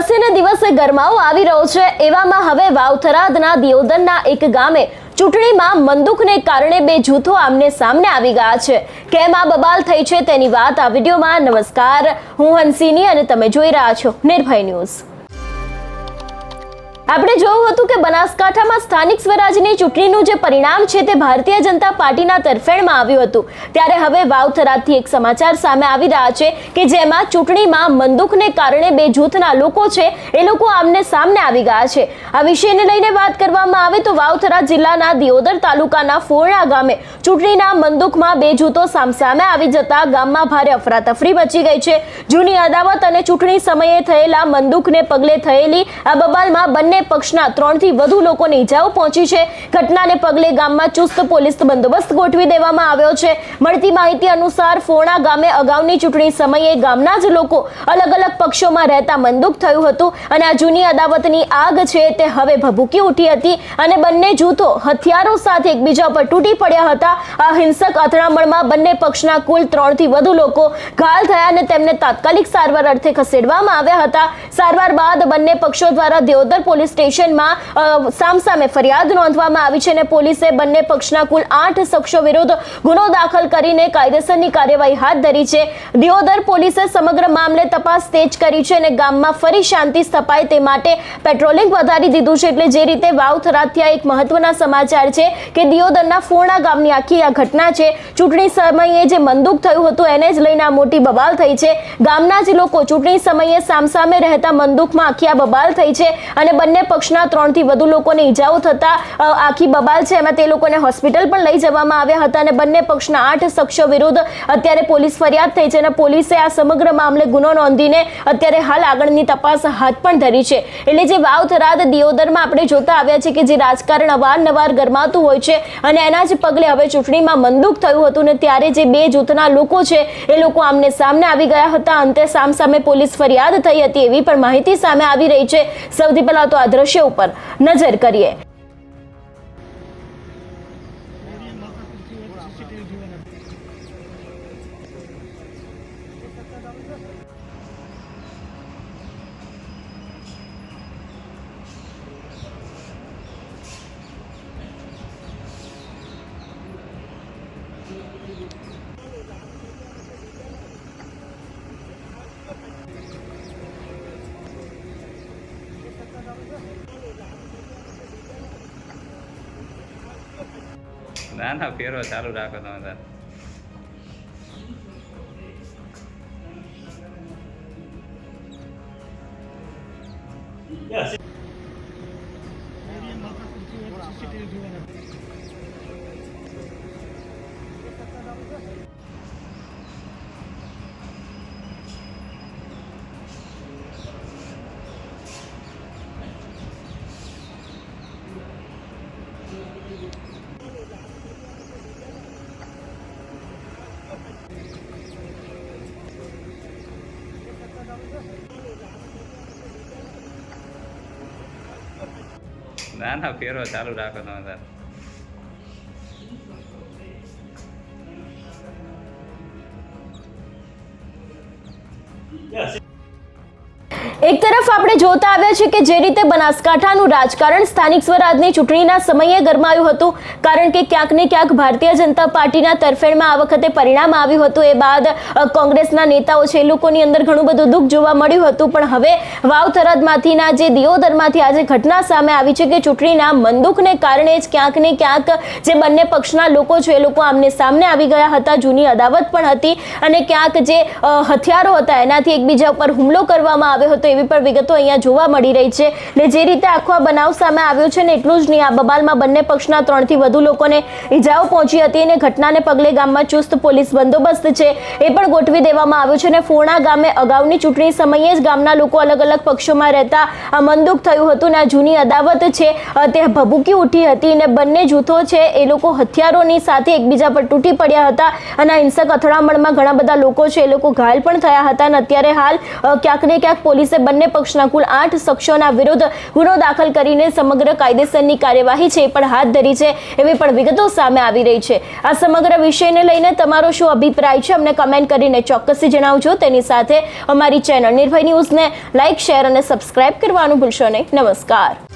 દિવસે ને દિવસે ગરમાવો આવી રહ્યો છે। એવામાં હવે વાવથરાદના દિયોદરના એક ગામે ચૂંટણીમાં બંદૂકને કારણે બે જૂથો આમને સામને આવી ગયા છે। કેમ આ બબાલ થઈ છે તેની વાત આ વિડીયોમાં। નમસ્કાર, હું હંસિની અને તમે જોઈ રહ્યા છો નિર્ભય ન્યૂઝ। આપણે જોયું હતું કે બનાસકાંઠામાં સ્થાનિક સ્વરાજની ચૂંટણીનું જે પરિણામ છે તે ભારતીય જનતા પાર્ટીના તરફેણમાં આવ્યું હતું। ત્યારે હવે વાવથરાદથી એક સમાચાર સામે આવી રહ્યા છે કે જેમાં ચૂંટણીમાં બંદૂકને કારણે બે જૂથના લોકો છે એ લોકો આમને સામને આવી ગયા છે। આ વિષયને લઈને વાત કરવામાં આવે તો વાવથરાદ જિલ્લાના દિયોદર તાલુકાના ફોરણા ગામે ચૂંટણીના બંદૂકમાં બે જૂથો સામસામે આવી જતા ગામમાં ભારે અફરાતફરી મચી ગઈ છે। જૂની અદાવત અને ચૂંટણી સમયે થયેલા બંદૂકને પગલે થયેલી આ બબાલમાં બંને પક્ષના 3 થી વધુ લોકોને ઈજાઓ પહોંચી છે। ઘટનાને પગલે ગામમાં ચુસ્ત પોલીસ બંદોબસ્ત ગોઠવી દેવામાં આવ્યો છે। મળતી માહિતી અનુસાર ફોરણા ગામે અગાઉની ચૂંટણી સમયે ગામના જ લોકો અલગ અલગ પક્ષોમાં રહેતા બંદૂક થયું હતું અને આ જૂની અદાવતની આગ છે તે હવે ભભૂકી ઉઠી હતી અને બંને જૂથો હથિયારો સાથે એકબીજા પર તૂટી પડ્યા હતા। આ હિંસક અથડામણમાં બંને પક્ષના કુલ 3 થી વધુ લોકો ઘાયલ થયા અને તેમને તાત્કાલિક સારવાર અર્થે ખસેડવામાં આવ્યા હતા। સારવાર બાદ બંને પક્ષો દ્વારા દિયોદર પોલીસ સ્ટેશનમાં સામસામે ફરિયાદ નોંધવામાં આવી છે અને પોલીસે બંને પક્ષના કુલ 8 શખ્સો વિરુદ્ધ ગુનો દાખલ કરીને કાયદેસરની કાર્યવાહી હાથ ધરી છે। દિયોદર પોલીસે સમગ્ર મામલે તપાસ તેજ કરી છે અને ગામમાં ફરી શાંતિ સ્થપાય તે માટે પેટ્રોલિંગ વધારી દીધું છે। એટલે જે રીતે વાવથરાદથી એક મહત્વના સમાચાર છે કે દિયોદરના ફોરણા ગામની આખી આ ઘટના છે। ચૂંટણી સમયે જે બંદૂક થયું હતું એને જ લઈને આ મોટી બબાલ થઈ છે। ગામના જ લોકો ચૂંટણી સમયે સામસામે રહેતા બંદૂકમાં આખી આ બબાલ થઈ છે અને બંને પક્ષના 3 થી વધુ લોકોને ઈજાઓ થતા આખી બબાલ છે એમાં તે લોકોને હોસ્પિટલ પણ લઈ જવામાં આવ્યા હતા અને બંને પક્ષના 8 શખ્સો વિરુદ્ધ અત્યારે પોલીસ ફરિયાદ થઈ છે અને પોલીસે આ સમગ્ર મામલે ગુનો નોંધીને અત્યારે હાલ આગળની તપાસ હાથ પણ ધરી છે। એટલે જે વાવથરાદ દિયોદરમાં આપણે જોતા આવ્યા છે કે જે રાજકારણ અવારનવાર ગરમાતું હોય છે અને એના જ પગલે હવે ચૂંટણીમાં બંદૂક થયું હતું ને ત્યારે જે બે જૂથના લોકો છે એ લોકો આમને સામને આવી ગયા હતા। અંતે સામસામે પોલીસ ફરિયાદ થઈ હતી એવી પણ માહિતી સામે આવી રહી છે। સૌથી પહેલા તો આ દ્રશ્ય ઉપર નજર કરીએ। ના ના ફેરો ચાલુ રાખો તમે તાર ના ના ફેરો ચાલુ રાખો તમે તાર એક તરફ આપણે જોતા આવ્યા છે કે જે રીતે બનાસકાંઠાનું રાજકારણ સ્થાનિક સ્વરાજની ચૂંટણીના સમયે ગરમાયું હતું કારણ કે ક્યાંક ને ક્યાંક ભારતીય જનતા પાર્ટીના તરફેણમાં આ વખતે પરિણામ આવ્યું હતું। એ બાદ કોંગ્રેસના નેતાઓ છે એ લોકોની અંદર ઘણું બધું દુઃખ જોવા મળ્યું હતું પણ હવે વાવથરાદમાંથીના જે દિયોદરમાંથી આજે ઘટના સામે આવી છે કે ચૂંટણીના બંદૂકને કારણે જ ક્યાંક ને ક્યાંક જે બંને પક્ષના લોકો છે એ લોકો આમને સામને આવી ગયા હતા। જૂની અદાવત પણ હતી અને ક્યાંક જે હથિયારો હતા એનાથી એકબીજા ઉપર હુમલો કરવામાં આવ્યો હતો એવી પણ વિગતો અહીંયા જોવા મળી રહી છે। ને જે રીતે આખો બનાવ સામે આવ્યો છે ને એટલું જ નહીં, આ બબાલમાં બંને પક્ષના 3 થી વધુ લોકોને ઈજાઓ પહોંચી હતી અને ઘટનાને પગલે ગામમાં ચુસ્ત પોલીસ બંદોબસ્ત છે એ પણ ગોઠવી દેવામાં આવ્યો છે। અને ફોરણા ગામે અગાઉની ચૂંટણી સમયે જ ગામના લોકો અલગ અલગ પક્ષોમાં રહેતા આ બંદૂક થયું હતું ને આ જૂની અદાવત છે તે ભભૂકી ઉઠી હતી અને બંને જૂથો છે એ લોકો હથિયારોની સાથે એકબીજા પર તૂટી પડ્યા હતા અને આ હિંસક અથડામણમાં ઘણા બધા લોકો છે એ લોકો ઘાયલ પણ થયા હતા અને અત્યારે હાલ ક્યાંક ને ક્યાંક પોલીસે બંને પક્ષના કુલ 8 શખ્સોના વિરુદ્ધ ગુનો દાખલ કરીને સમગ્ર કાયદેસરની કાર્યવાહી છે એ પણ હાથ ધરી છે એવી પણ વિગતો સામે આવી રહી છે. આ સમગ્ર વિષયને લઈને તમારો શું અભિપ્રાય છે અમને કમેન્ટ કરીને ચોક્કસથી જણાવજો. તેની સાથે અમારી ચેનલ નિર્ભય ન્યૂઝને લાઇક, શેર અને સબસ્ક્રાઇબ કરવાનું ભૂલશો નહીં. નમસ્કાર.